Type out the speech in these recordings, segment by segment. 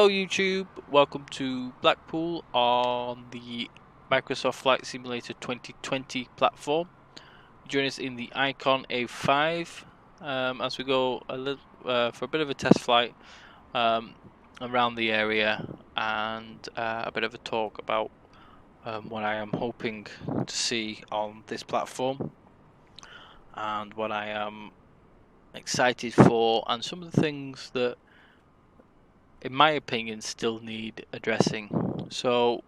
Hello YouTube, welcome to Blackpool on the Microsoft Flight Simulator 2020 platform. Join us in the Icon A5 as we go for a bit of a test flight around the area and a bit of a talk about what I am hoping to see on this platform and what I am excited for, and some of the things that in my opinion still need addressing. So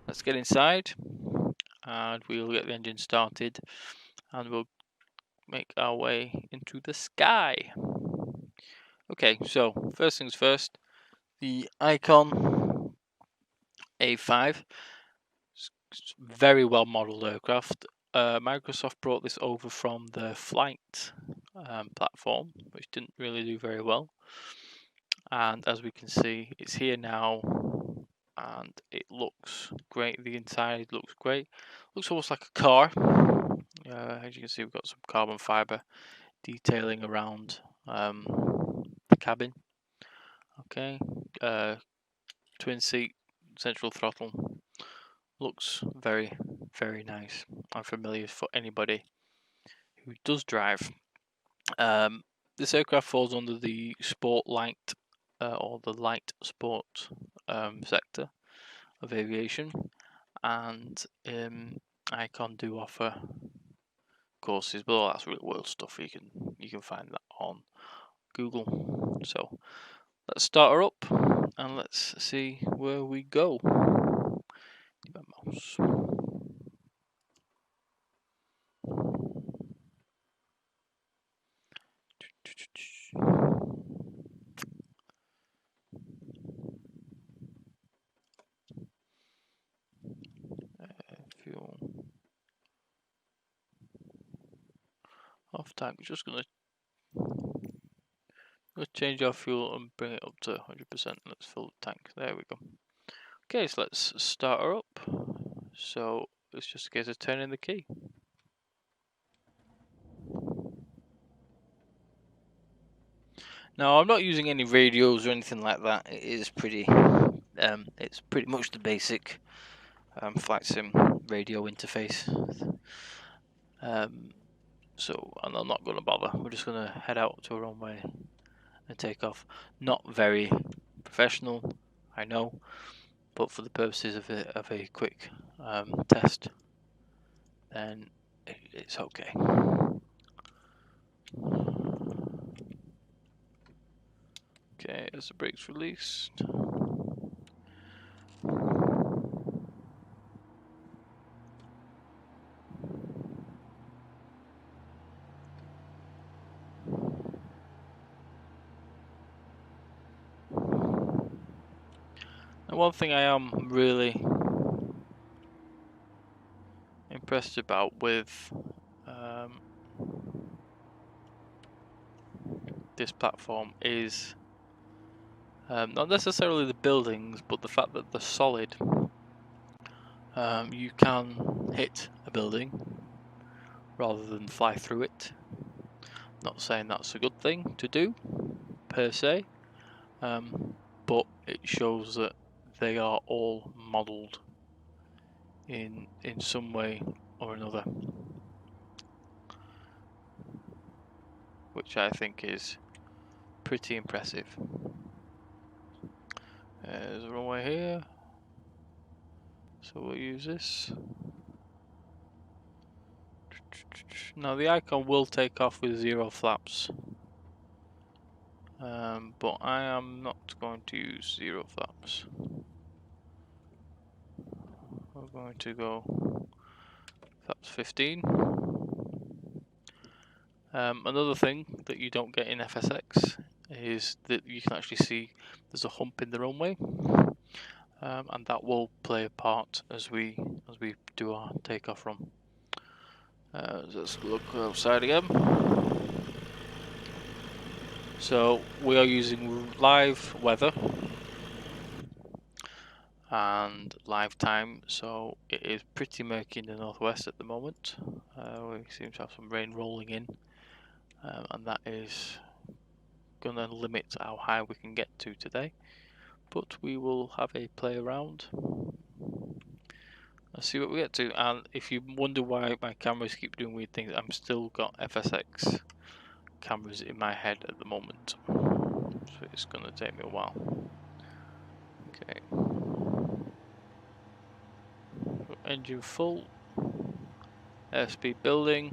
let's get inside and we'll get the engine started and we'll make our way into the sky. Okay, so first things first, the Icon A5, very well modeled aircraft. Microsoft brought this over from the flight platform, which didn't really do very well. And as we can see, it's here now and it looks great. The inside looks great. Looks almost like a car. As you can see, we've got some carbon fiber detailing around the cabin. Okay, twin seat, central throttle. Looks very, very nice and familiar for anybody who does drive. This aircraft falls under the sport light or the light sport sector of aviation, and Icon do offer courses, but all that's real world stuff. You can find that on Google. So let's start her up and let's see where we go. Mouse. Fuel off tank. We're just gonna change our fuel and bring it up to 100%. Let's fill the tank. There we go. Okay, so let's start her up. So it's just a case of turning the key. Now I'm not using any radios or anything like that. It is pretty. It's pretty much the basic flight sim radio interface. So and I'm not going to bother. We're just going to head out to a runway and take off. Not very professional, I know, but for the purposes of a quick test, then it's okay. Okay, as the brakes released. And one thing I am really impressed about with this platform is not necessarily the buildings, but the fact that they're solid. You can hit a building rather than fly through it. Not saying that's a good thing to do per se, but it shows that they are all modelled in some way or another, which I think is pretty impressive. There's a runway here, so we'll use this. Now the Icon will take off with 0 flaps, but I am not going to use 0 flaps. We're going to go flaps 15. Another thing that you don't get in FSX is that you can actually see there's a hump in the runway, and that will play a part as we do our takeoff run. Let's look outside again. So we are using live weather and live time, so it is pretty murky in the northwest at the moment. We seem to have some rain rolling in, and that is going to limit how high we can get to today. but we will have a play around. Let's see what we get to. And if you wonder why my cameras keep doing weird things, I'm still got FSX cameras in my head at the moment, so it's gonna take me a while. Okay, engine full, airspeed building,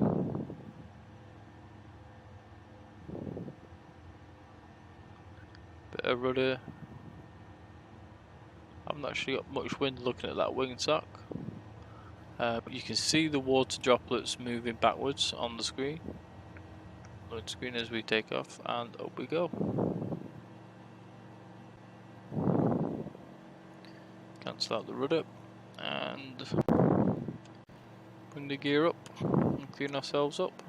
bit of rudder. I've not actually got much wind looking at that wing sock, but you can see the water droplets moving backwards on the screen. Load screen as we take off, and up we go. Cancel out the rudder and bring the gear up and clean ourselves up.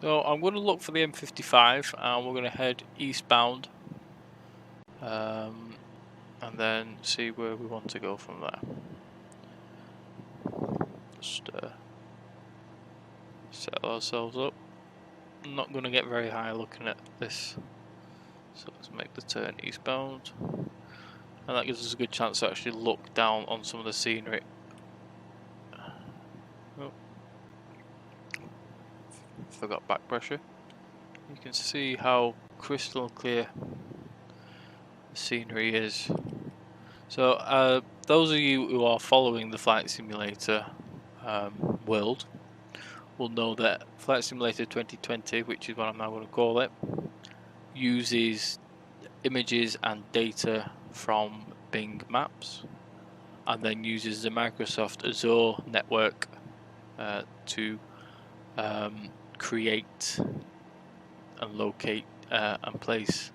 So I'm going to look for the M55 and we're going to head eastbound, and then see where we want to go from there. Just set ourselves up. I'm not going to get very high looking at this, so let's make the turn eastbound, and that gives us a good chance to actually look down on some of the scenery. Oh, forgot back pressure. You can see how crystal clear the scenery is. So those of you who are following the Flight Simulator world will know that Flight Simulator 2020, which is what I'm now going to call it, uses images and data from Bing Maps and then uses the Microsoft Azure network to create and locate and place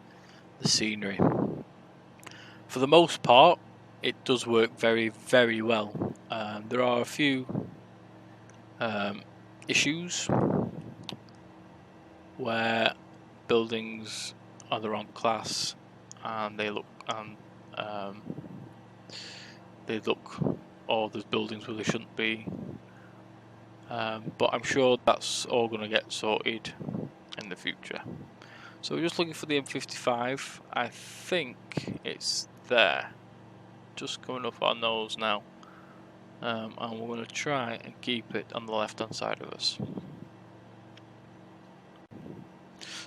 the scenery. For the most part, it does work very, very well. There are a few issues where buildings are the wrong class and they look or there's buildings where they shouldn't be, but I'm sure that's all going to get sorted in the future. So we're just looking for the M55. I think it's there, just coming up our nose now, and we're going to try and keep it on the left hand side of us.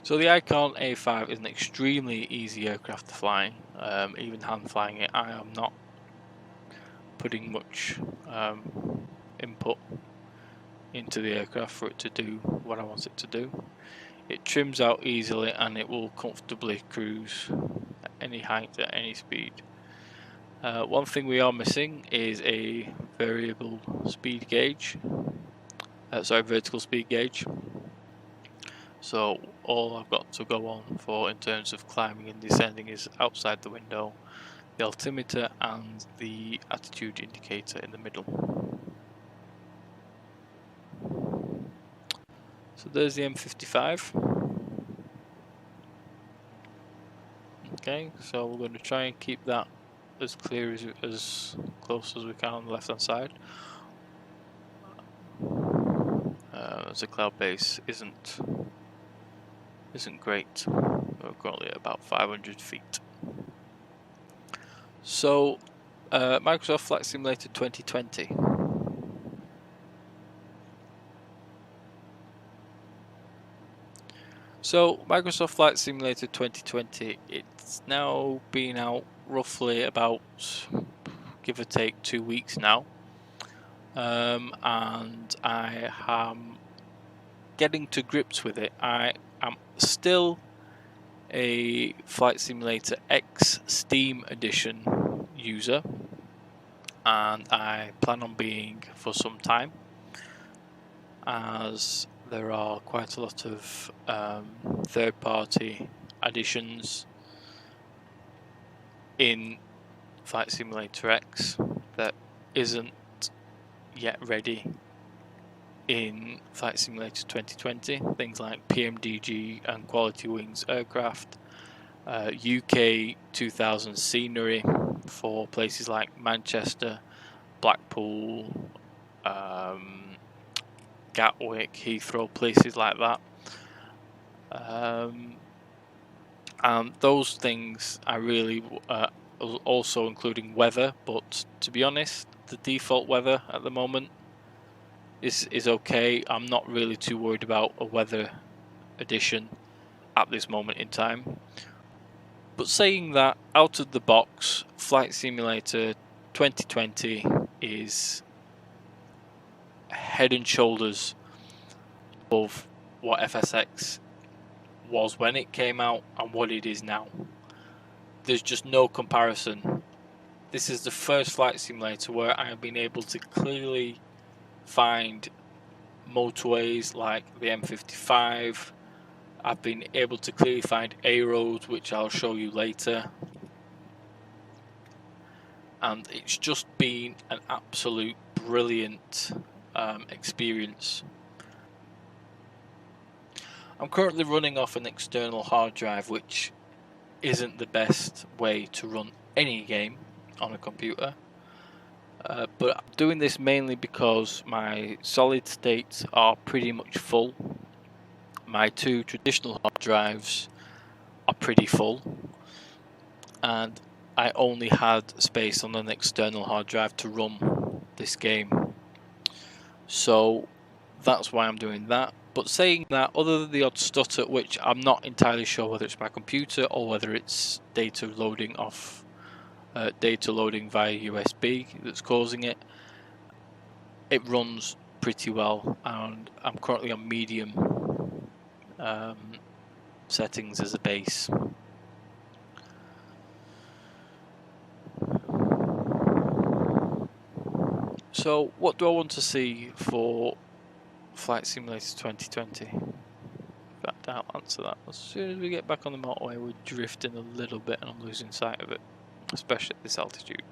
So the Icon A5 is an extremely easy aircraft to fly, even hand flying it. I am not putting much input into the aircraft for it to do what I want it to do. It trims out easily and it will comfortably cruise at any height, at any speed. One thing we are missing is a vertical speed gauge. So all I've got to go on for in terms of climbing and descending is outside the window, the altimeter and the attitude indicator in the middle. So there's the M55. Okay, so we're going to try and keep that as clear as close as we can on the left hand side. As the cloud base isn't great. We're currently at about 500 feet. So Microsoft Flight Simulator 2020. So Microsoft Flight Simulator 2020, it's now been out roughly about, give or take, 2 weeks now, and I am getting to grips with it. I am still a Flight Simulator X Steam Edition user, and I plan on being for some time, as there are quite a lot of third-party additions in Flight Simulator X that isn't yet ready in Flight Simulator 2020. Things like PMDG and Quality Wings aircraft, UK 2000 scenery, for places like Manchester, Blackpool, Gatwick, Heathrow, places like that. And those things I really also including weather, but to be honest, the default weather at the moment is okay. I'm not really too worried about a weather edition at this moment in time. But saying that, out of the box, Flight Simulator 2020 is head and shoulders above what FSX was when it came out and what it is now. There's just no comparison. This is the first flight simulator where I have been able to clearly find motorways like the M55. I've been able to clearly find A roads, which I'll show you later. And it's just been an absolute brilliant experience. I'm currently running off an external hard drive, which isn't the best way to run any game on a computer. But I'm doing this mainly because my solid states are pretty much full. My two traditional hard drives are pretty full, and I only had space on an external hard drive to run this game. So that's why I'm doing that. But saying that, other than the odd stutter, which I'm not entirely sure whether it's my computer or whether it's data loading via USB that's causing it, it runs pretty well, and I'm currently on medium settings as a base. So what do I want to see for Flight Simulator 2020? In fact, I'll answer that. As soon as we get back on the motorway, we're drifting a little bit and I'm losing sight of it, especially at this altitude.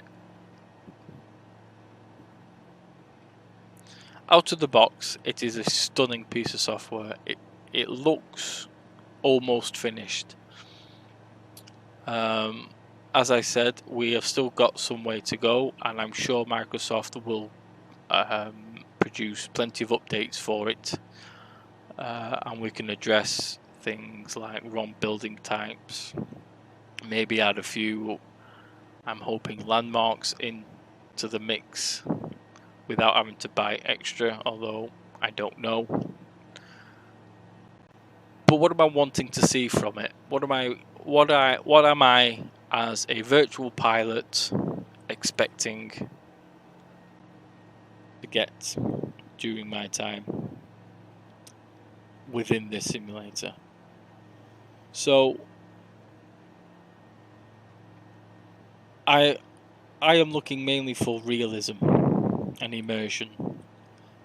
Out of the box, it is a stunning piece of software. It looks almost finished. As I said, we have still got some way to go, and I'm sure Microsoft will produce plenty of updates for it, and we can address things like wrong building types, maybe add a few, I'm hoping, landmarks into the mix without having to buy extra, although I don't know. But what am I wanting to see from it? What am I as a virtual pilot expecting to get during my time within this simulator? So I am looking mainly for realism and immersion.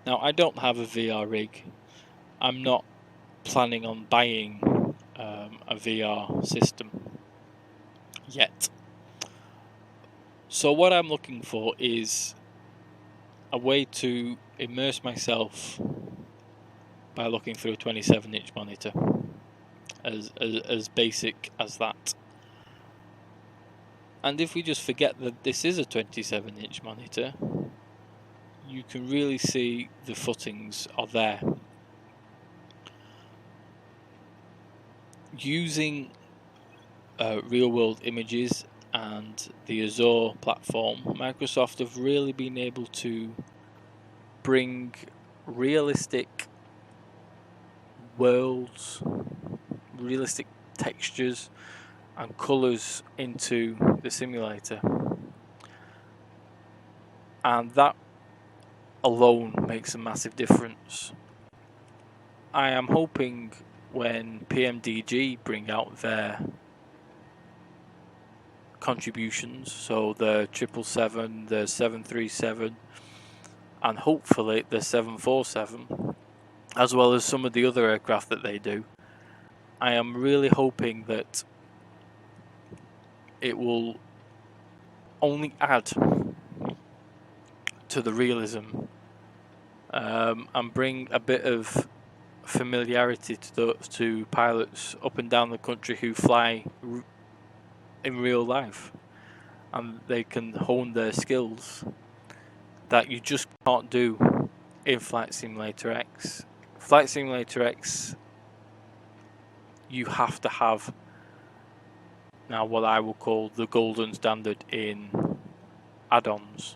Now, I don't have a VR rig. I'm not planning on buying a VR system yet. So what I'm looking for is a way to immerse myself by looking through a 27-inch monitor, as basic as that. And if we just forget that this is a 27-inch monitor, you can really see the footings are there. Using real-world images and the Azure platform, Microsoft have really been able to bring realistic worlds, realistic textures and colours into the simulator, and that alone makes a massive difference. I am hoping when PMDG bring out their contributions, so the 777, the 737 and hopefully the 747, as well as some of the other aircraft that they do, I am really hoping that it will only add to the realism and bring a bit of familiarity to pilots up and down the country who fly in real life. and they can hone their skills that you just can't do in Flight Simulator X. Flight Simulator X, you have to have now what I will call the golden standard in add-ons,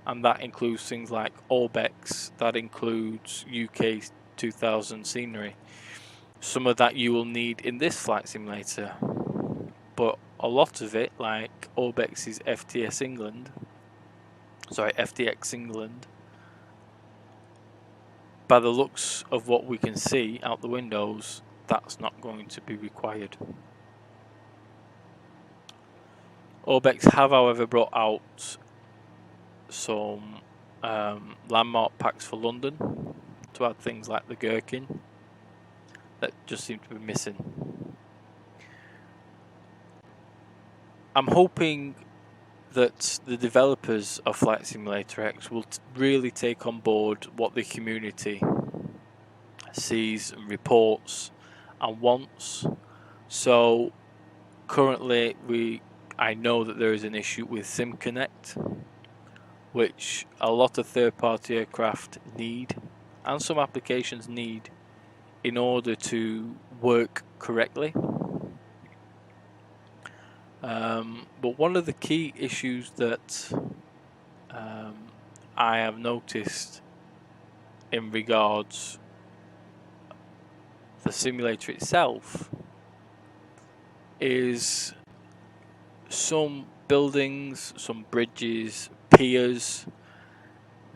and that includes things like Orbex, that includes UK 2000 scenery. Some of that you will need in this flight simulator, but a lot of it, like Orbex's FTX England, by the looks of what we can see out the windows, that's not going to be required. Orbex have, however, brought out some landmark packs for London to add things like the Gherkin that just seem to be missing. I'm hoping that the developers of Flight Simulator X will really take on board what the community sees and reports and wants. So currently I know that there is an issue with SimConnect, which a lot of third-party aircraft need and some applications need in order to work correctly. But one of the key issues that I have noticed in regards the simulator itself is some buildings, some bridges, piers,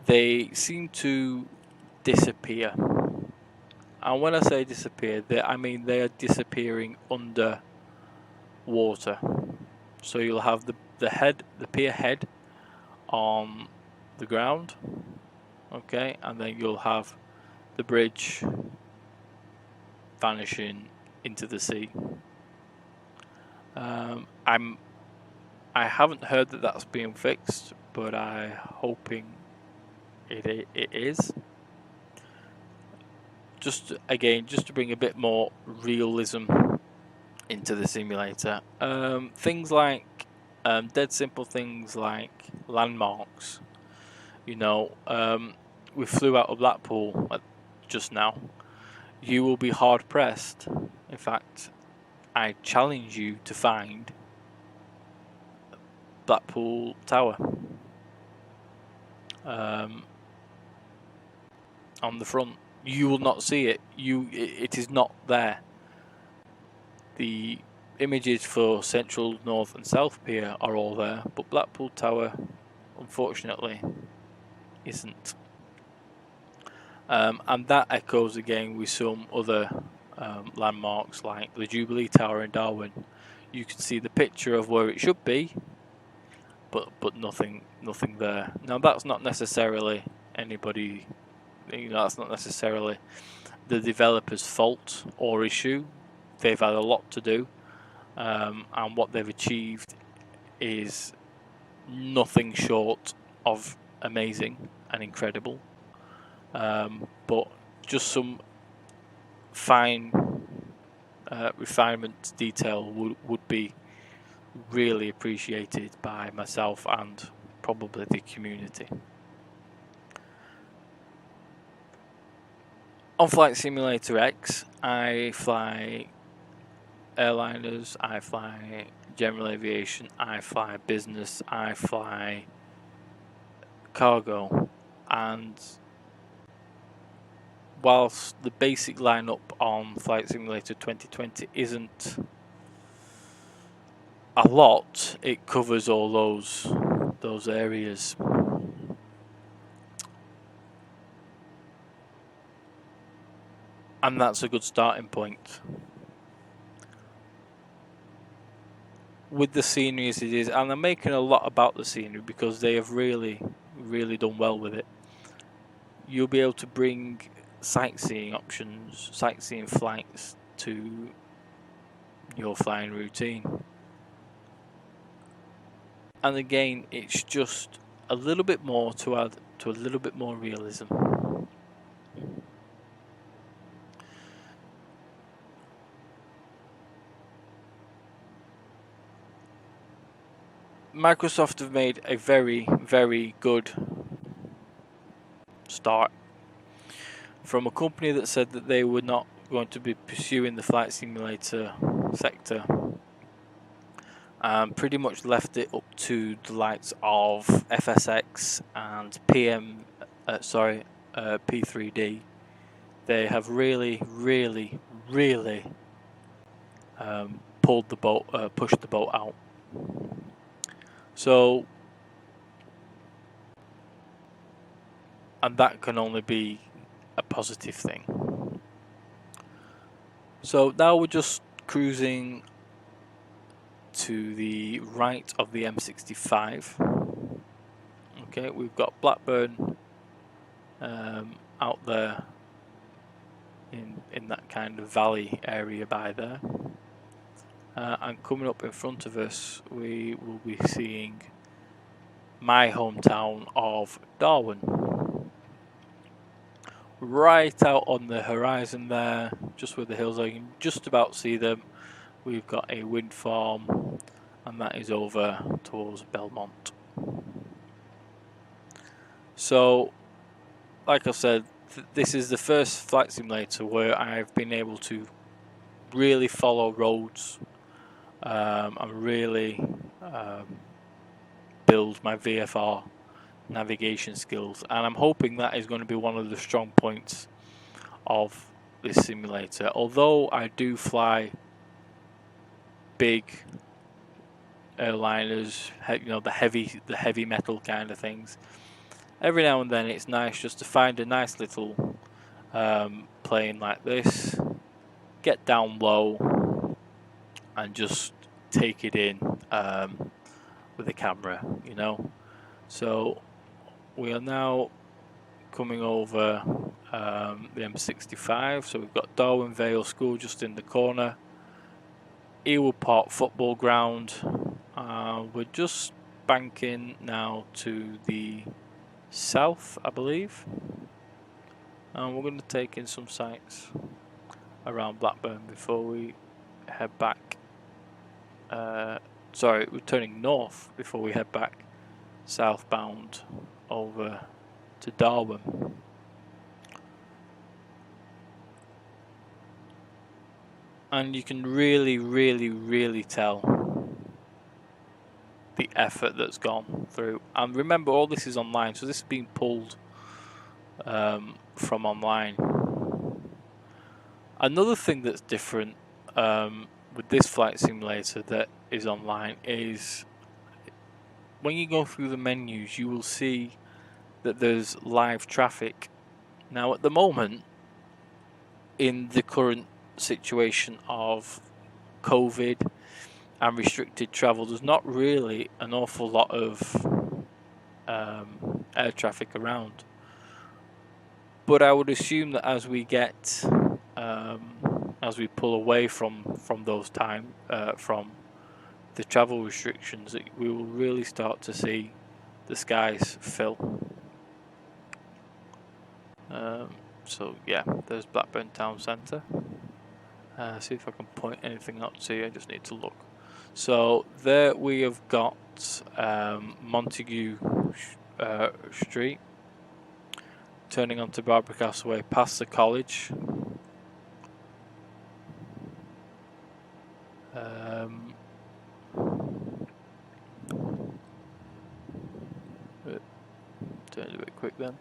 they seem to disappear. And when I say disappear, I mean they are disappearing under water. So you'll have the pier head on the ground, okay, and then you'll have the bridge vanishing into the sea. I haven't heard that that's being fixed, but I'm hoping it is. Just to bring a bit more realism into the simulator. Things like dead simple things like landmarks. You know, we flew out of Blackpool just now. You will be hard pressed. In fact, I challenge you to find Blackpool Tower on the front. You will not see it. It is not there. The images for Central, North and South Pier are all there, but Blackpool Tower, unfortunately, isn't. And that echoes again with some other landmarks like the Jubilee Tower in Darwin. You can see the picture of where it should be, but nothing there. Now that's not necessarily anybody, that's not necessarily the developer's fault or issue. They've had a lot to do, and what they've achieved is nothing short of amazing and incredible. But just some fine refinement detail would be really appreciated by myself and probably the community. On Flight Simulator X, I fly airliners, I fly general aviation, I fly business, I fly cargo, and whilst the basic lineup on Flight Simulator 2020 isn't a lot, it covers all those areas. And that's a good starting point. With the scenery as it is, and I'm making a lot about the scenery because they have really done well with it. You'll be able to bring sightseeing options, sightseeing flights to your flying routine. And again, it's just a little bit more to add to a little bit more realism. Microsoft have made a very, very good start from a company that said that they were not going to be pursuing the flight simulator sector, and pretty much left it up to the likes of FSX and P3D. They have really, really, really pushed the boat out. So, and that can only be a positive thing. So now we're just cruising to the right of the M65. Okay, we've got Blackburn out there in that kind of valley area by there. And coming up in front of us, we will be seeing my hometown of Darwin. Right out on the horizon there, just where the hills are, you can just about see them. We've got a wind farm, and that is over towards Belmont. So, like I said, this is the first flight simulator where I've been able to really follow roads and really build my VFR navigation skills, and I'm hoping that is going to be one of the strong points of this simulator. Although I do fly big airliners, you know, the heavy metal kind of things, every now and then it's nice just to find a nice little plane like this, get down low and just take it in with a camera, you know. So we are now coming over the M65, so we've got Darwin Vale School just in the corner, Ewood Park football ground. We're just banking now to the south, I believe, and we're going to take in some sights around Blackburn before we head back. Sorry, we're turning north before we head back southbound over to Darwin. And you can really, really, really tell the effort that's gone through. And remember, all this is online, so this is being pulled from online. Another thing that's different with this flight simulator that is online is when you go through the menus, you will see that there's live traffic. Now, at the moment, in the current situation of COVID and restricted travel, there's not really an awful lot of air traffic around. But I would assume that as we get, as we pull away from those from the travel restrictions, that we will really start to see the skies fill. So yeah, there's Blackburn Town Centre. See if I can point anything out to you. I just need to look. So there we have got Montague Street, turning onto Barbara Castle Way past the college. Turn it a bit quick then.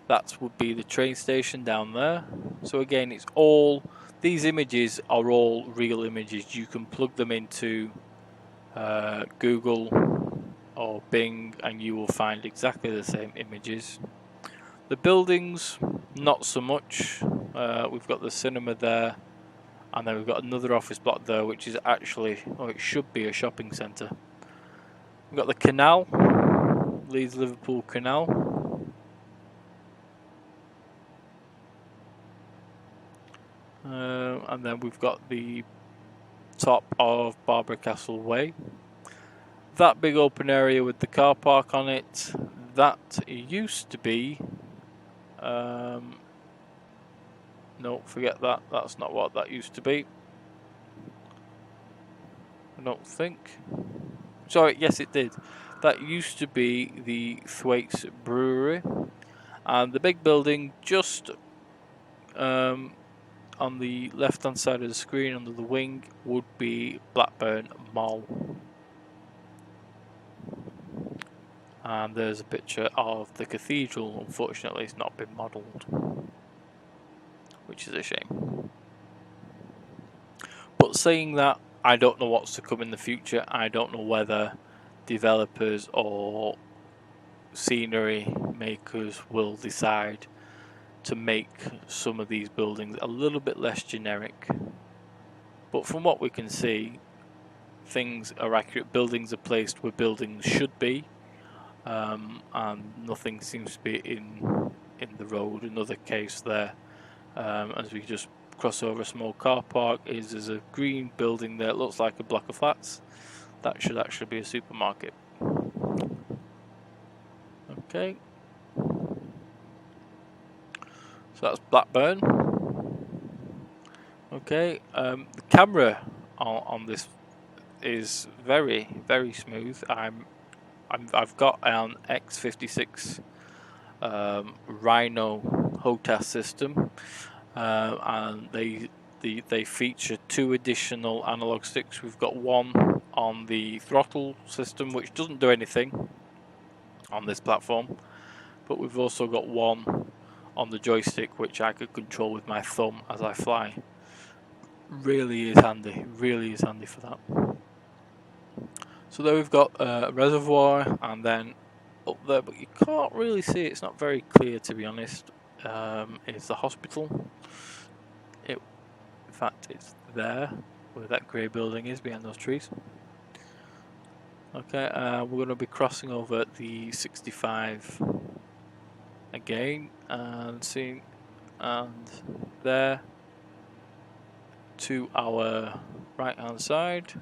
That would be the train station down there. So again, it's all, these images are all real images. You can plug them into Google or Bing and you will find exactly the same images. The buildings, not so much. We've got the cinema there, and then we've got another office block there, which is actually, or it should be, a shopping centre. We've got the canal, Leeds Liverpool Canal. And then we've got the top of Barbara Castle Way. That big open area with the car park on it, that used to be, no, forget that, that's not what that used to be, I don't think. Sorry, yes it did. That used to be the Thwaites Brewery, and the big building just on the left hand side of the screen under the wing would be Blackburn Mall. And there's a picture of the cathedral. Unfortunately, it's not been modelled, which is a shame. But saying that, I don't know what's to come in the future. I don't know whether developers or scenery makers will decide to make some of these buildings a little bit less generic. But from what we can see, things are accurate. Buildings are placed where buildings should be, and nothing seems to be in the road. Another case there, as we just cross over a small car park, is there's a green building there. It looks like a block of flats. That should actually be a supermarket. Okay, so that's Blackburn. Okay, the camera on this is very, very smooth. I've got an X56 Rhino HOTAS system, and they feature 2 additional analog sticks. We've got one on the throttle system, which doesn't do anything on this platform, but we've also got one on the joystick, which I could control with my thumb as I fly. Really is handy for that. So there we've got a reservoir, and then up there, but you can't really see it, it's not very clear to be honest, is the hospital. In fact, it's there where that grey building is behind those trees. Okay, we're going to be crossing over the 65 again and seeing, and there to our right hand side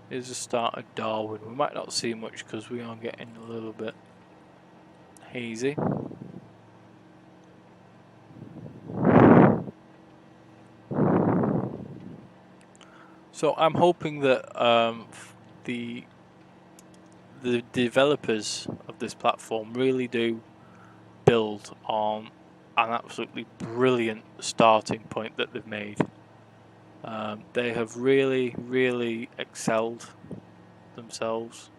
is the start of Darwin. We might not see much because we are getting a little bit hazy. So I'm hoping that the developers of this platform really do build on an absolutely brilliant starting point that they've made. They have really excelled themselves.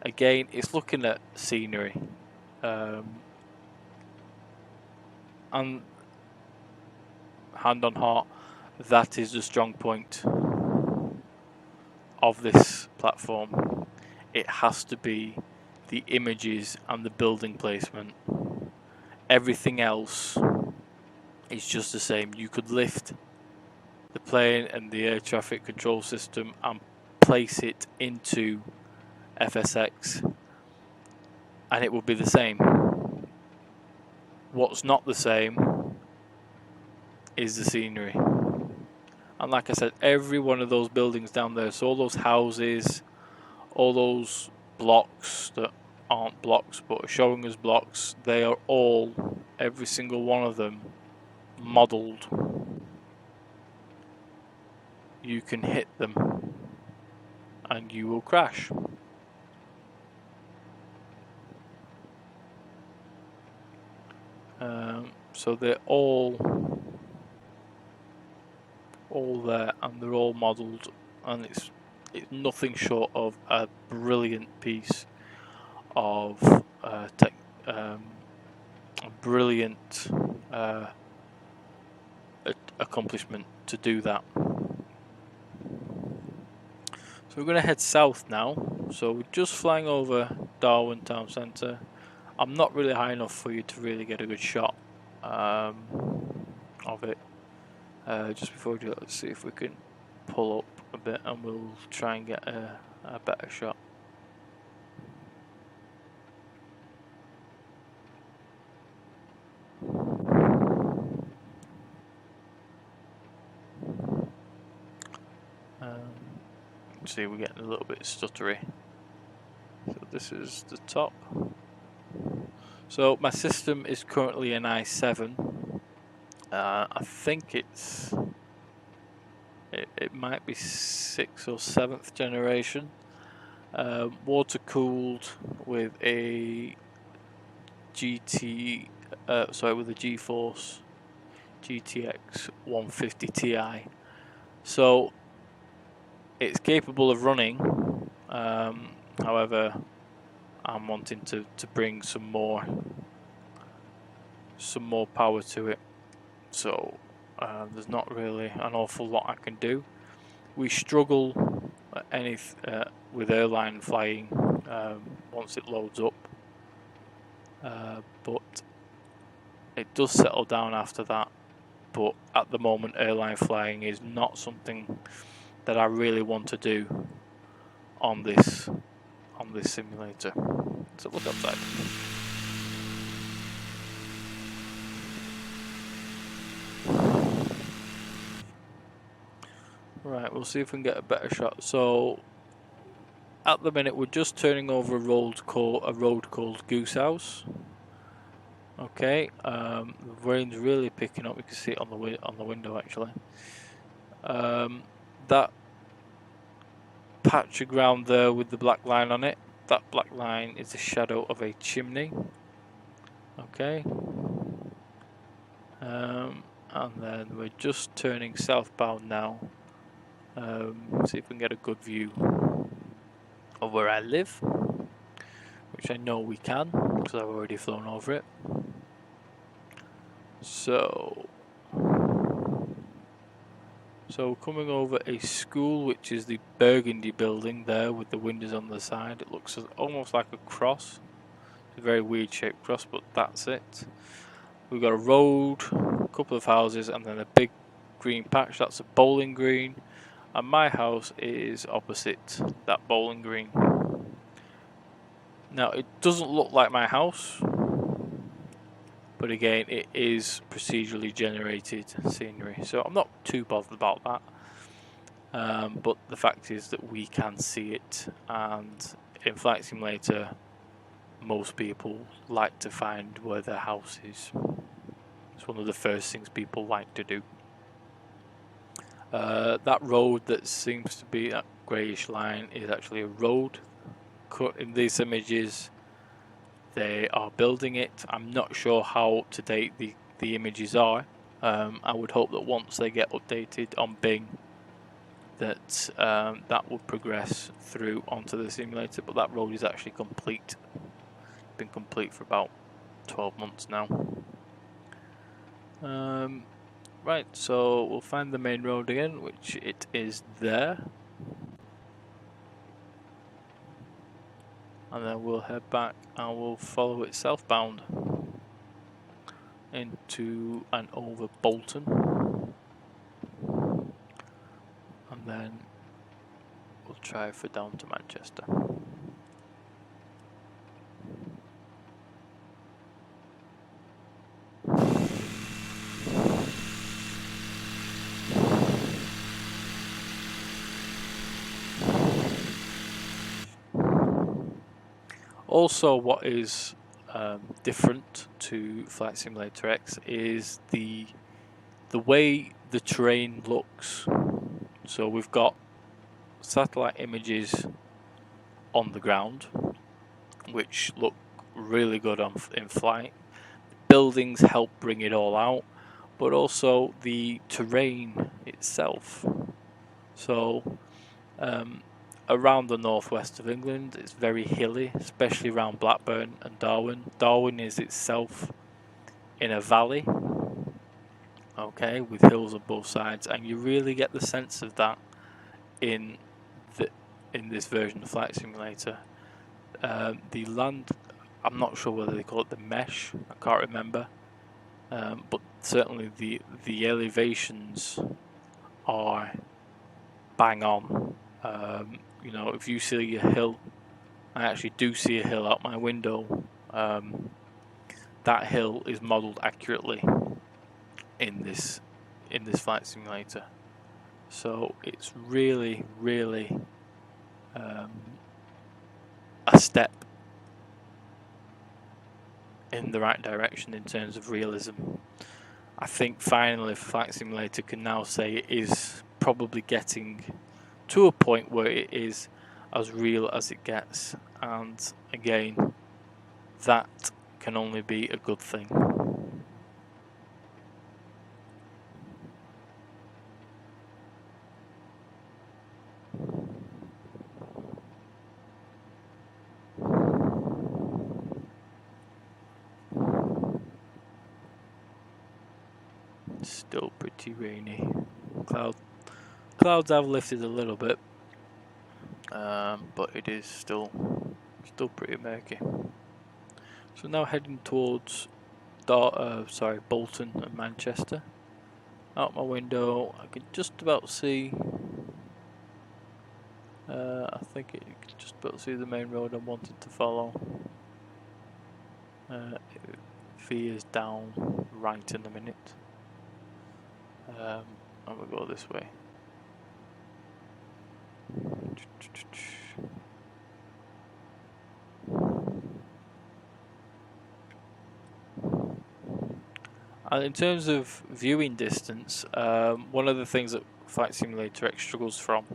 Again, it's looking at scenery, and hand on heart, that is the strong point of this platform. It has to be the images and the building placement. Everything else is just the same. You could lift the plane and the air traffic control system and place it into FSX and it will be the same. What's not the same is the scenery. And like I said, every one of those buildings down there, so all those houses, all those blocks that aren't blocks but are showing as blocks, they are all, every single one of them, modelled. You can hit them and you will crash. So they're all there and they're all modelled, and it's nothing short of a brilliant piece of tech, a brilliant accomplishment to do that. So we're going to head south now. So we're just flying over Darwin town centre. I'm not really high enough for you to really get a good shot of it. Just before we do that, let's see if we can pull up a bit and we'll try and get a better shot. See, we're getting a little bit stuttery. So this is the top. So my system is currently an i7. I think it might be 6th or 7th generation. water cooled with a with a GeForce GTX 150 Ti. So it's capable of running. However, I'm wanting to bring some more power to it. So there's not really an awful lot I can do. We struggle with airline flying once it loads up, but it does settle down after that. But at the moment, airline flying is not something that I really want to do on this simulator. So look outside. Right, we'll see if we can get a better shot. So at the minute, we're just turning over a road called Goose House. Okay, the rain's really picking up. You can see it on the window actually. That patch of ground there with the black line on it, that black line is the shadow of a chimney. Okay, and then we're just turning southbound now. See if we can get a good view of where I live, which I know we can because I've already flown over it. So coming over a school, which is the burgundy building there with the windows on the side. It looks almost like a cross. It's a very weird shaped cross, but that's it. We've got a road, a couple of houses, and then a big green patch. That's a bowling green. And my house is opposite that bowling green. Now, it doesn't look like my house, but again, it is procedurally generated scenery, so I'm not too bothered about that. But the fact is that we can see it, and in Flight Simulator, most people like to find where their house is. It's one of the first things people like to do. That road that seems to be that greyish line is actually a road. In these images, they are building it. I'm not sure how up to date the images are. I would hope that once they get updated on Bing, that that will progress through onto the simulator. But that road is actually complete. It's been complete for about 12 months now. Right, so we'll find the main road again, which it is there. And then we'll head back and we'll follow it southbound into and over Bolton. And then we'll try for down to Manchester. Also, what is different to Flight Simulator X is the way the terrain looks. So we've got satellite images on the ground, which look really good in flight. Buildings help bring it all out, but also the terrain itself. So around the northwest of England, it's very hilly, especially around Blackburn and Darwin. Darwin is itself in a valley, okay, with hills on both sides, and you really get the sense of that in this version of Flight Simulator. The land, I'm not sure whether they call it the mesh, I can't remember, but certainly the elevations are bang on. You know, if you see a hill, I actually do see a hill out my window. That hill is modelled accurately in this Flight Simulator, so it's really a step in the right direction in terms of realism. I think finally Flight Simulator can now say it is probably getting to a point where it is as real as it gets, and again, that can only be a good thing. Still pretty rainy. Clouds have lifted a little bit, but it is still pretty murky. So now heading towards Bolton and Manchester. Out my window, I can just about see. I think you can just about see the main road I'm wanting to follow. It veers down right in a minute. I'm gonna go this way. And in terms of viewing distance, one of the things that Flight Simulator X struggles from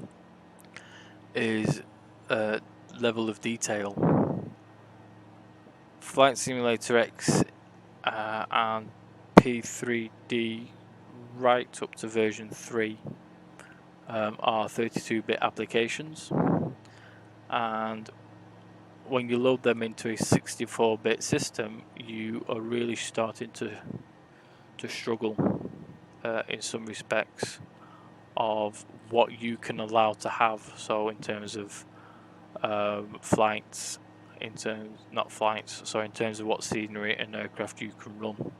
is level of detail. Flight Simulator X and P3D right up to version 3 are 32-bit applications, and when you load them into a 64-bit system, you are really starting to struggle in some respects of what you can allow to have. So in terms of flights, in terms of what scenery and aircraft you can run.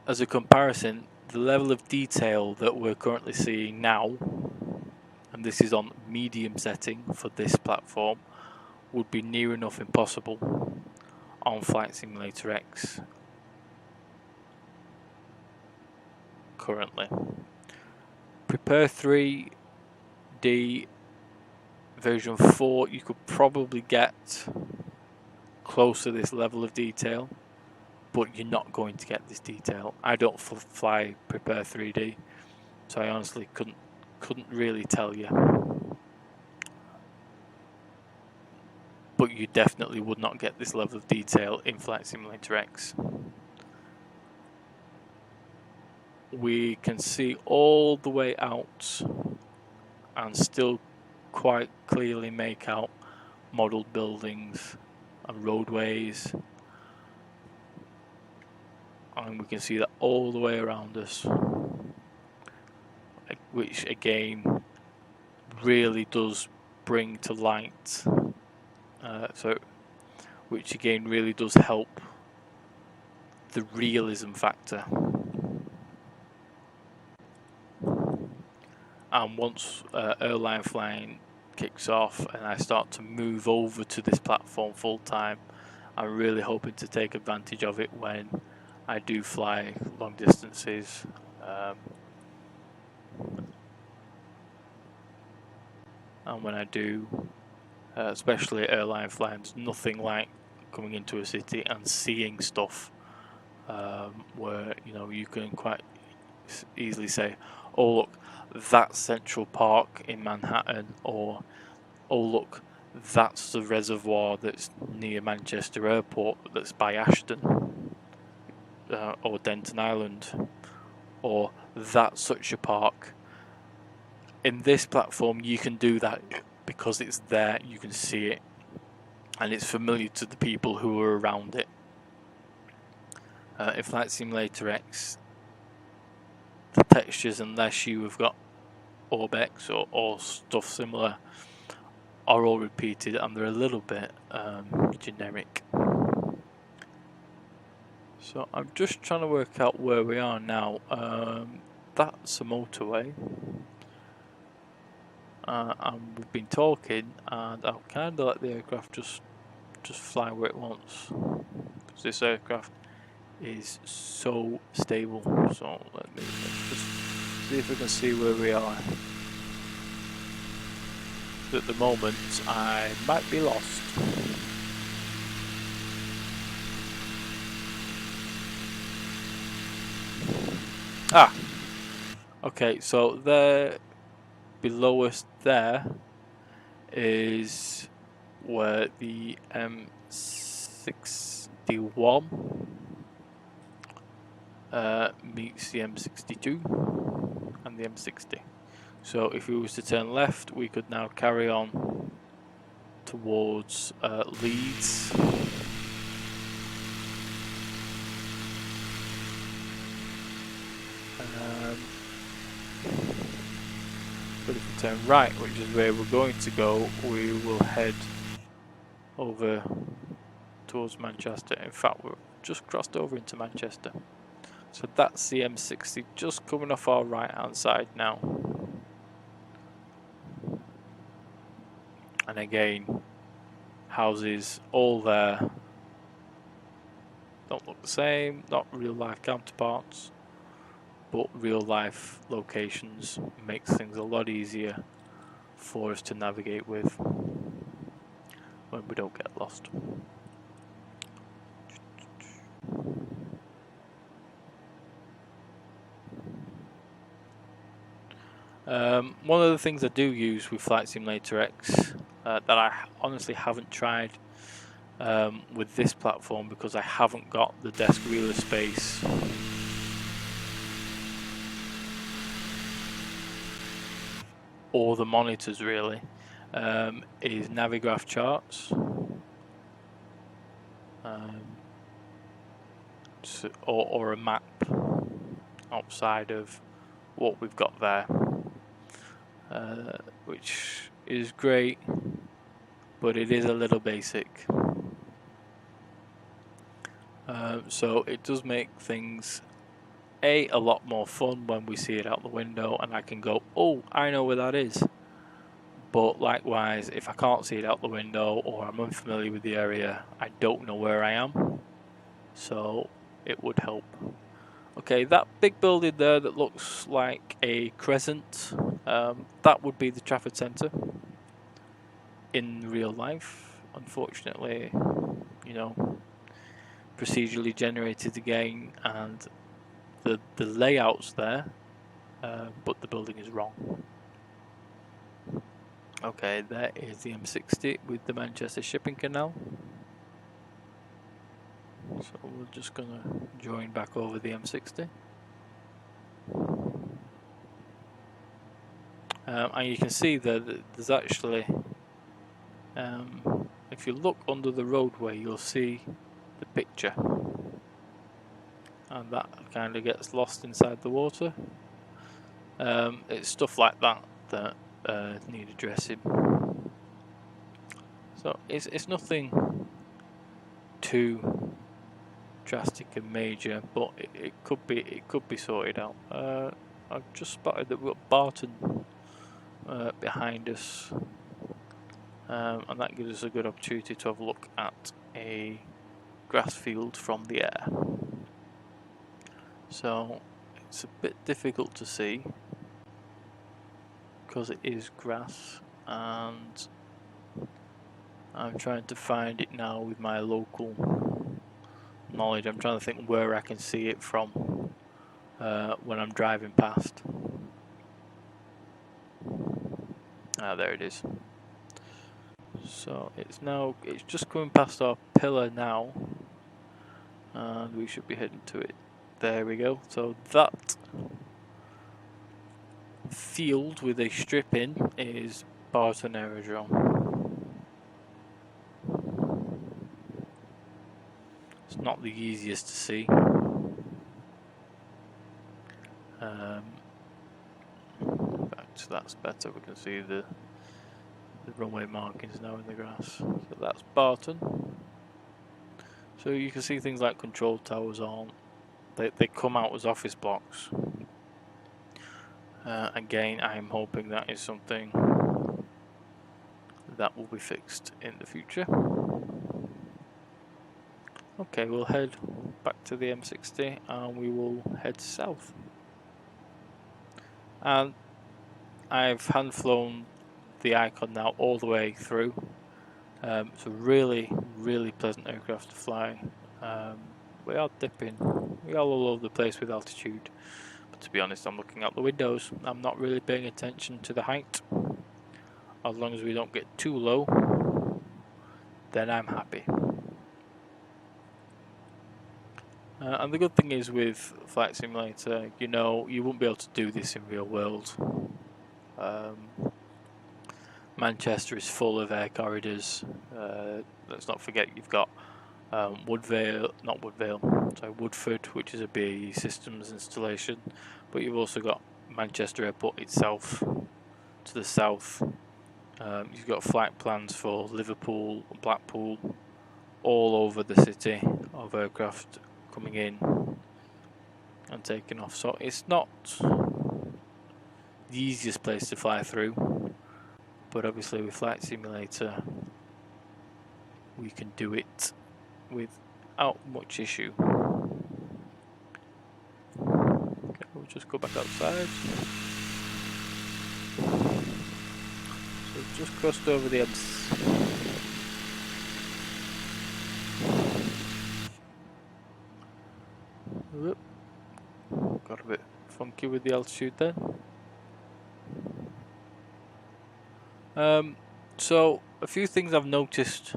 As a comparison, the level of detail that we're currently seeing now, and this is on medium setting for this platform, would be near enough impossible on Flight Simulator X currently. Prepare 3D version 4, you could probably get close to this level of detail, but you're not going to get this detail. I don't fly Prepare 3D, so I honestly couldn't really tell you. But you definitely would not get this level of detail in Flight Simulator X. We can see all the way out and still quite clearly make out modelled buildings and roadways, and we can see that all the way around us, which again really does bring to light, which again really does help the realism factor. And once airline flying kicks off and I start to move over to this platform full time, I'm really hoping to take advantage of it when I do fly long distances. And when I do, especially airline flying, there's nothing like coming into a city and seeing stuff where you can quite easily say, oh look, that's Central Park in Manhattan, or oh look, that's the reservoir that's near Manchester Airport that's by Ashton, or Denton Island, or that's such a park. In this platform you can do that because it's there, you can see it, and it's familiar to the people who are around it. In Flight Simulator X, the textures, unless you have got Orbex or stuff similar, are all repeated and they're a little bit generic. So I'm just trying to work out where we are now. That's a motorway, and we've been talking, and I kind of let the aircraft just fly where it wants, because this aircraft is so stable. So let's just see if we can see where we are. At the moment I might be lost. Okay, so there below us there is where the M61 meets the M62 and the M60. So if we was to turn left, we could now carry on towards Leeds. But if we turn right, which is where we're going to go, we will head over towards Manchester. In fact, we're just crossed over into Manchester. So that's the M60 just coming off our right hand side now. And again, houses all there don't look the same, not real life counterparts, but real life locations makes things a lot easier for us to navigate with when we don't get lost. One of the things I do use with Flight Simulator X that I honestly haven't tried with this platform because I haven't got the desk wheeler space or the monitors really, is Navigraph charts. Or a map outside of what we've got there, which is great, but it is a little basic. So it does make things a lot more fun when we see it out the window and I can go, oh, I know where that is. But likewise, if I can't see it out the window or I'm unfamiliar with the area, I don't know where I am. So it would help. Okay, that big building there that looks like a crescent, that would be the Trafford Centre in real life. Unfortunately, you know, procedurally generated again, and the layout's there, but the building is wrong. Okay, there is the M60 with the Manchester Shipping Canal. So we're just gonna join back over the M60. And you can see that there's actually, if you look under the roadway, you'll see the picture. And that kind of gets lost inside the water. It's stuff like that that need addressing. So it's nothing too drastic and major, but it could be sorted out. I've just spotted that we've got Barton behind us, and that gives us a good opportunity to have a look at a grass field from the air. So it's a bit difficult to see because it is grass, and I'm trying to find it now with my local knowledge. I'm trying to think where I can see it from when I'm driving past. There it is. So it's just coming past our pillar now, and we should be heading to it. There we go. So that field with a strip in is Barton Aerodrome. It's not the easiest to see. So that's better. We can see the runway markings now in the grass. So that's Barton. So you can see things like control towers on. They come out as office blocks. Again, I'm hoping that is something that will be fixed in the future. Okay, we'll head back to the M60 and we will head south. And I've hand flown the Icon now all the way through. It's a really pleasant aircraft to fly. We are dipping, we are all over the place with altitude, but to be honest, I'm looking out the windows. I'm not really paying attention to the height. As long as we don't get too low, then I'm happy. And the good thing is with Flight Simulator, you know, you won't be able to do this in real world. Manchester is full of air corridors. Let's not forget you've got Woodford, which is a BAE Systems installation, but you've also got Manchester Airport itself to the south. You've got flight plans for Liverpool, Blackpool, all over the city of aircraft coming in and taking off. So it's not the easiest place to fly through, but obviously with Flight Simulator we can do it without much issue. Okay, we'll just go back outside. So we've just crossed over the Whoop. Got a bit funky with the altitude then. So a few things I've noticed.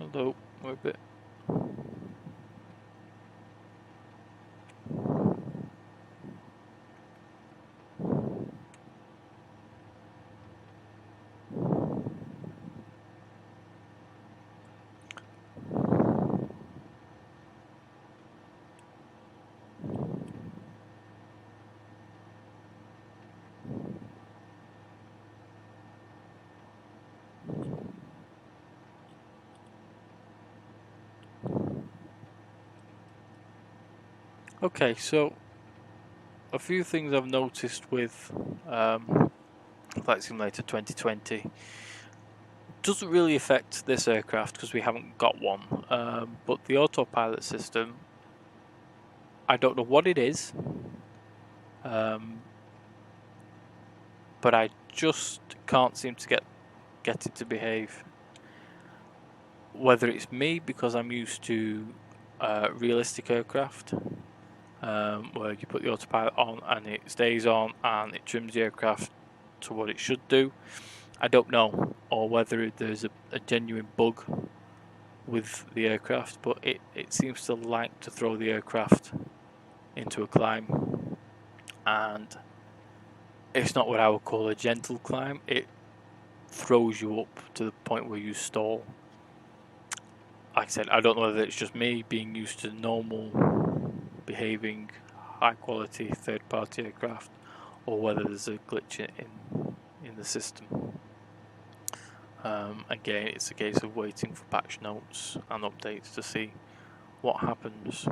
Although we're a bit. Okay, so a few things I've noticed with Flight Simulator 2020 doesn't really affect this aircraft because we haven't got one, but the autopilot system, I don't know what it is, but I just can't seem to get it to behave. Whether it's me because I'm used to realistic aircraft, where you put the autopilot on and it stays on and it trims the aircraft to what it should do, I don't know, or whether there's a genuine bug with the aircraft, but it seems to like to throw the aircraft into a climb, and it's not what I would call a gentle climb. It throws you up to the point where you stall. Like I said, I don't know whether it's just me being used to normal behaving high quality third party aircraft, or whether there's a glitch in the system. Again, it's a case of waiting for patch notes and updates to see what happens.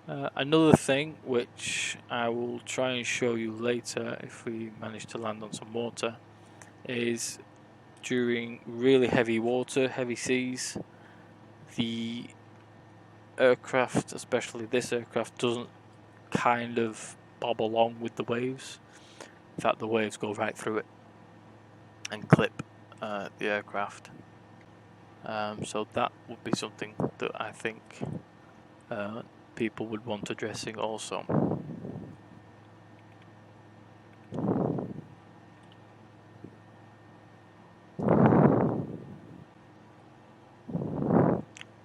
Another thing which I will try and show you later if we manage to land on some water is during really heavy water, heavy seas, the aircraft, especially this aircraft, doesn't kind of bob along with the waves. In fact, the waves go right through it and clip the aircraft. So that would be something that I think people would want addressing also.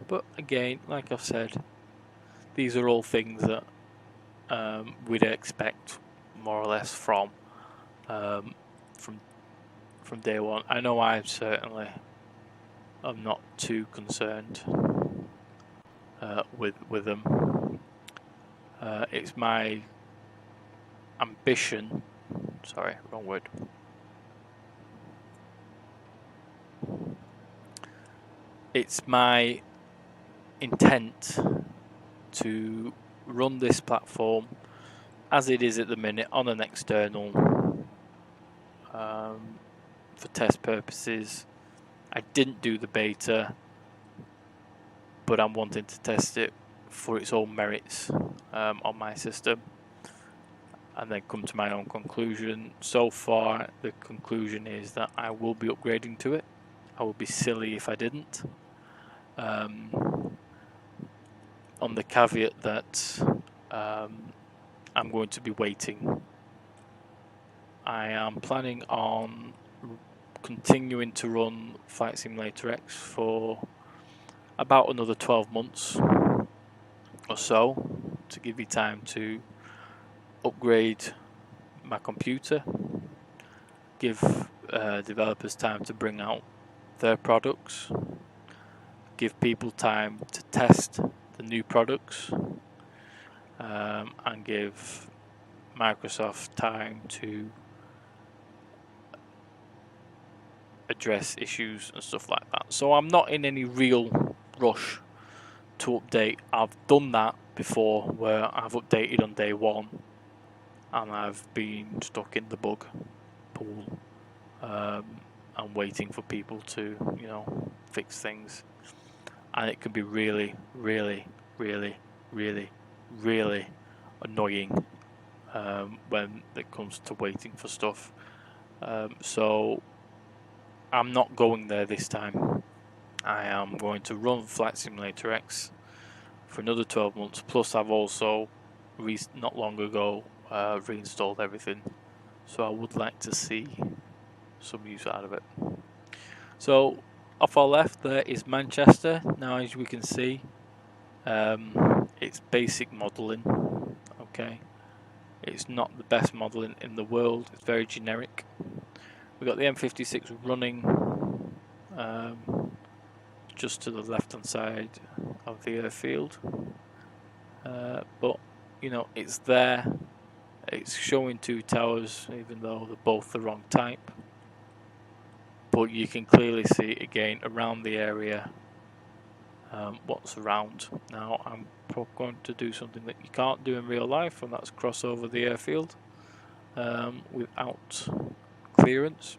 But again, like I've said, these are all things that we'd expect more or less from day one. I know I certainly am not too concerned with them. It's my ambition. Sorry, wrong word. It's my intent to run this platform as it is at the minute on an external for test purposes. I didn't do the beta, but I'm wanting to test it for its own merits on my system and then come to my own conclusion. So far the conclusion is that I will be upgrading to it. I would be silly if I didn't. On the caveat that I'm going to be waiting. I am planning on continuing to run Flight Simulator X for about another 12 months or so, to give me time to upgrade my computer, give developers time to bring out their products, give people time to test the new products, and give Microsoft time to address issues and stuff like that. So I'm not in any real rush to update. I've done that before, where I've updated on day one and I've been stuck in the bug pool and waiting for people to, you know, fix things, and it can be really, really, really, really, really annoying when it comes to waiting for stuff. So I'm not going there this time. I am going to run Flight Simulator X for another 12 months. Plus, I've also not long ago reinstalled everything, so I would like to see some use out of it. So off our left there is Manchester. Now, as we can see, it's basic modelling. Okay, it's not the best modelling in the world. It's very generic. We've got the M56 running just to the left hand side of the airfield, but you know, it's there. It's showing two towers, even though they're both the wrong type, but you can clearly see again around the area what's around. Now I'm going to do something that you can't do in real life, and that's cross over the airfield without clearance.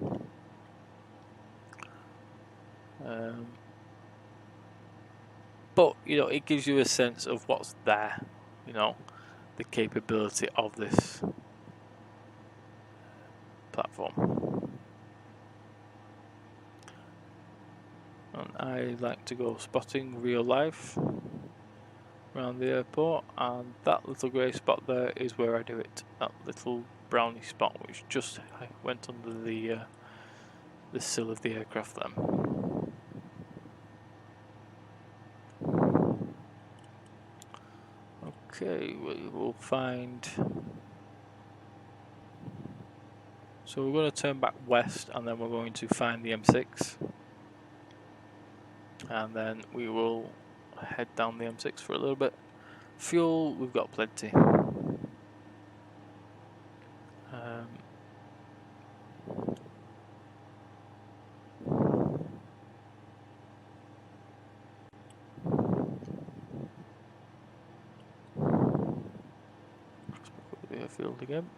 But you know, it gives you a sense of what's there, you know, the capability of this platform. And I like to go spotting real life around the airport, and that little grey spot there is where I do it. That little browny spot which just went under the sill of the aircraft then. Okay, we will find. So we're going to turn back west, and then we're going to find the M6, and then we will head down the M6 for a little bit. Fuel, we've got plenty. The airfield again.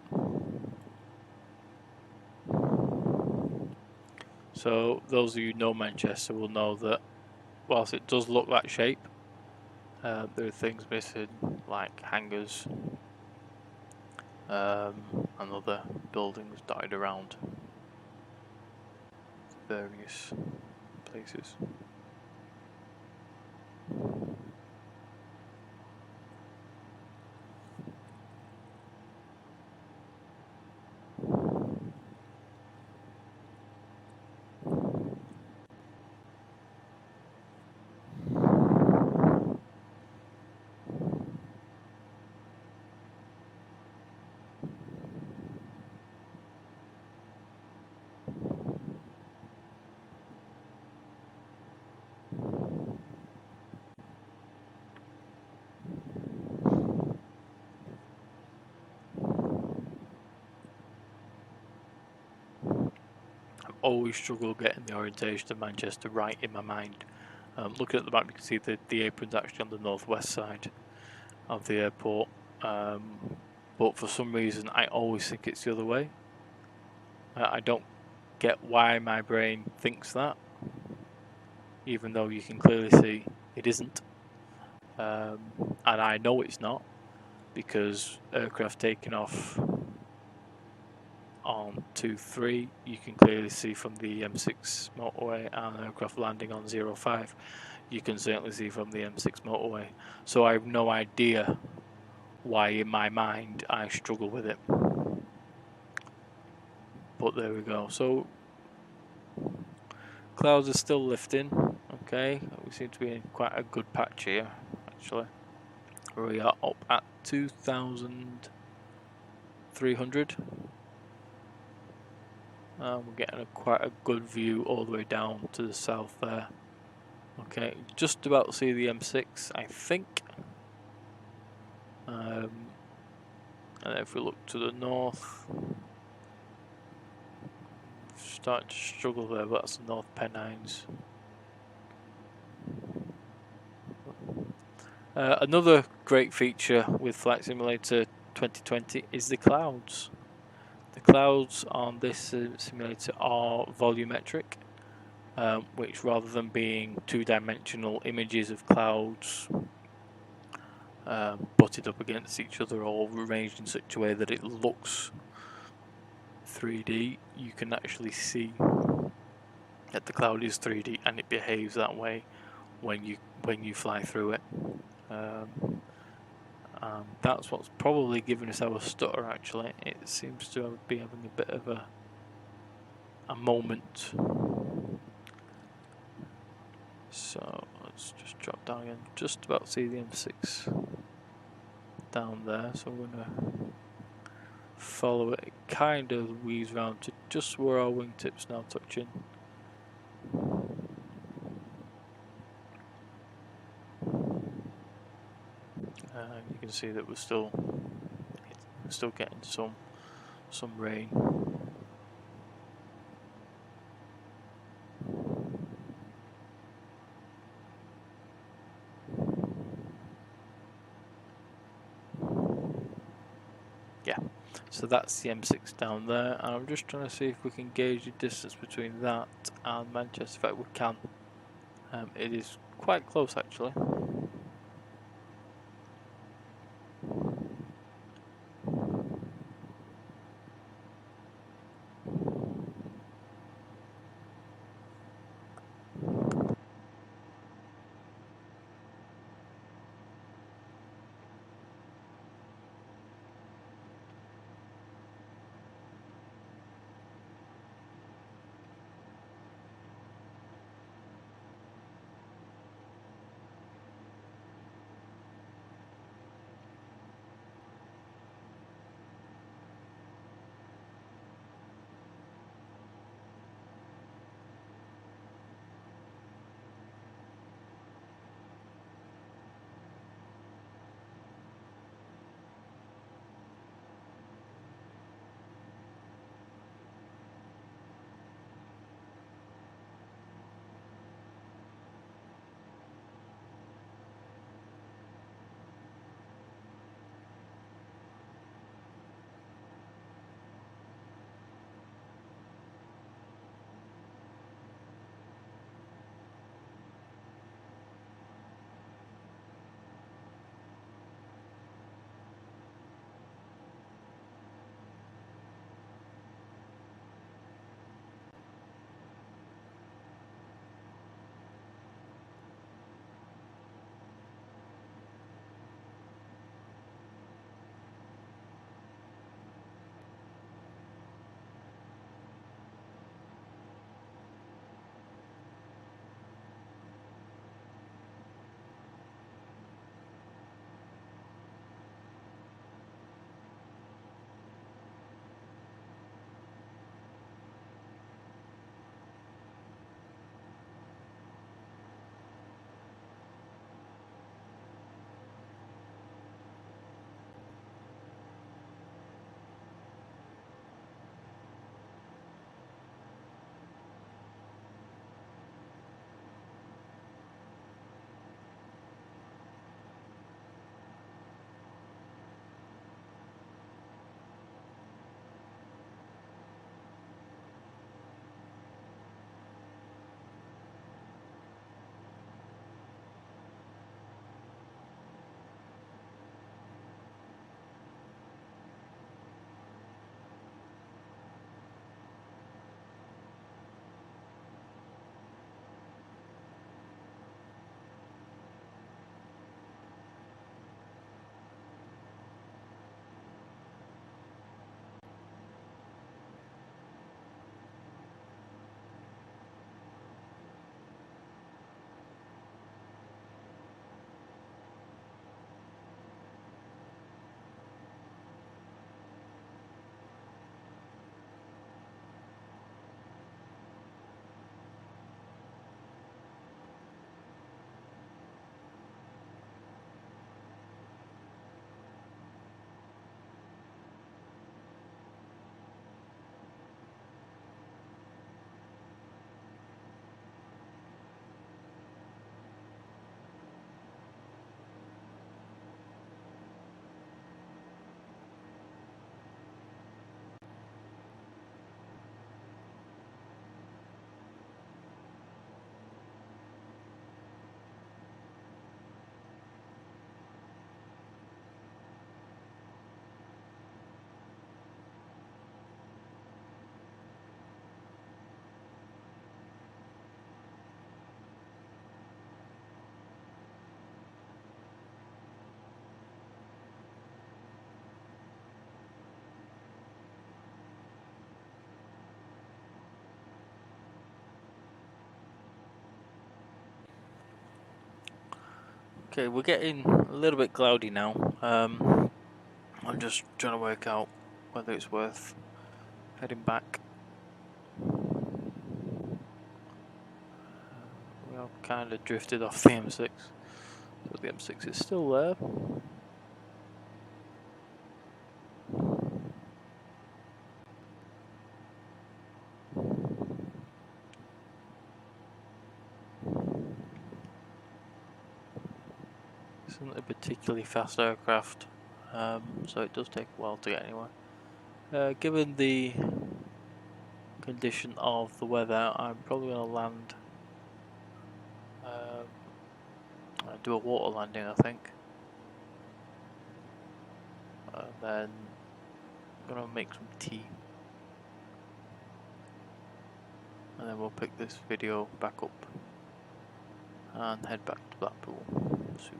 So those of you who know Manchester will know that whilst it does look that shape, there are things missing like hangars and other buildings dotted around various places. Always struggle getting the orientation of Manchester right in my mind. Looking at the map, you can see that the apron's actually on the northwest side of the airport, but for some reason I always think it's the other way. I don't get why my brain thinks that, even though you can clearly see it isn't, and I know it's not, because aircraft taking off on 2-3 you can clearly see from the M6 motorway, and aircraft landing on 0-5 you can certainly see from the M6 motorway. So I have no idea why in my mind I struggle with it. But there we go. So clouds are still lifting. Okay, we seem to be in quite a good patch here actually. We are up at 2,300. We're getting quite a good view all the way down to the south there. Okay, just about to see the M6, I think. And if we look to the north, starting to struggle there, but that's the North Pennines. Another great feature with Flight Simulator 2020 is the clouds. The clouds on this simulator are volumetric, which rather than being two-dimensional images of clouds butted up against each other or arranged in such a way that it looks 3D, you can actually see that the cloud is 3D and it behaves that way when you fly through it. That's what's probably giving us our stutter actually. It seems to be having a bit of a moment. So let's just drop down again. Just about to see the M6 down there, so we're gonna follow it. It kind of weaves around to just where our wingtips now touching. You can see that we're still getting some rain. Yeah, so that's the M6 down there, and I'm just trying to see if we can gauge the distance between that and Manchester. In fact, we can. It is quite close actually. Okay, we're getting a little bit cloudy now. I'm just trying to work out whether it's worth heading back. We have kind of drifted off the M6, so the M6 is still there. This isn't a particularly fast aircraft, so it does take a while to get anywhere. Given the condition of the weather, I'm probably going to land, do a water landing, I think, and then I'm going to make some tea, and then we'll pick this video back up and head back to Blackpool soon.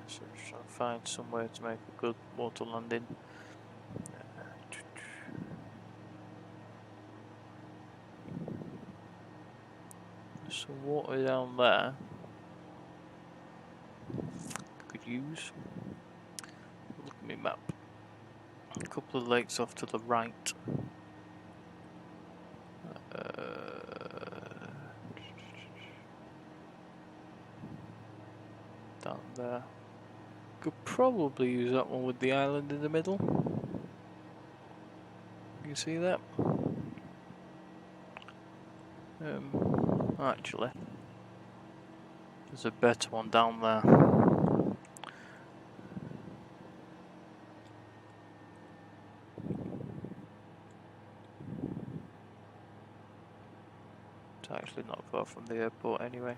So just trying to find somewhere to make a good water landing. There's some water down there could use. Look at my map. A couple of lakes off to the right. Down there. Could probably use that one with the island in the middle. You see that? Actually, there's a better one down there. It's actually not far from the airport anyway.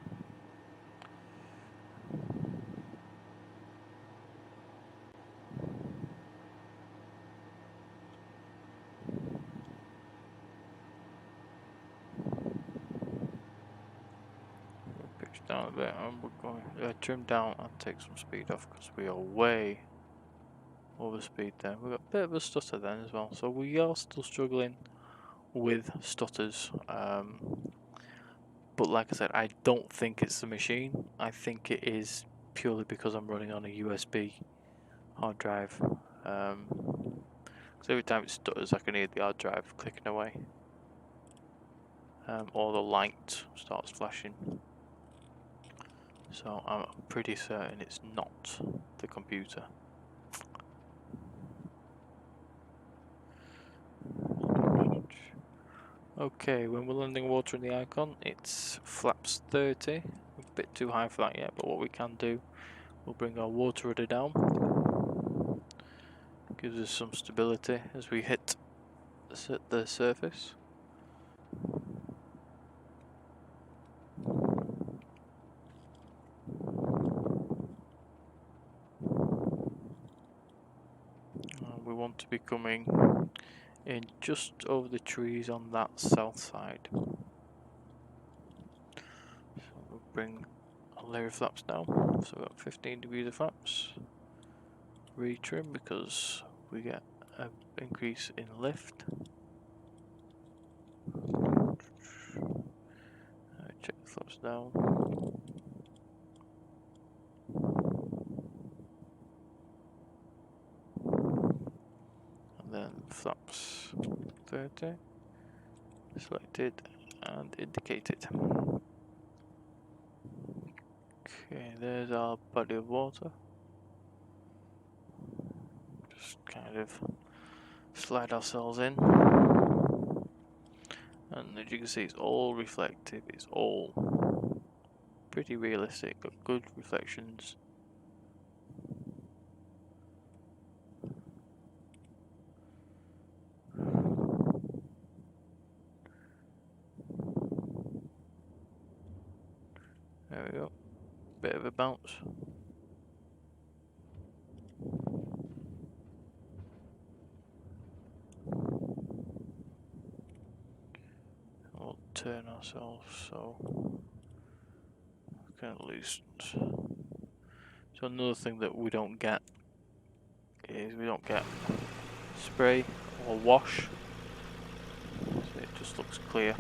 Down a bit, and we're going to trim down and take some speed off because we are way over speed there. We've got a bit of a stutter then as well, so we are still struggling with stutters. But like I said, I don't think it's the machine. I think it is purely because I'm running on a USB hard drive. So every time it stutters, I can hear the hard drive clicking away, or the light starts flashing. So I'm pretty certain it's not the computer. Okay, when we're landing water in the icon, it's flaps 30. A bit too high for that yet, but what we can do, we'll bring our water rudder down. Gives us some stability as we hit the surface. We want to be coming in just over the trees on that south side. So we'll bring a layer of flaps down. So we've got 15 degrees of flaps. Retrim because we get an increase in lift. Check the flaps down. Then flaps 30, selected and indicated. Okay, there's our body of water. Just kind of slide ourselves in. And as you can see, it's all reflective, it's all pretty realistic, got good reflections. There we go, bit of a bounce. We'll turn ourselves so we can at least. So another thing that we don't get is we don't get spray or wash, so it just looks clear.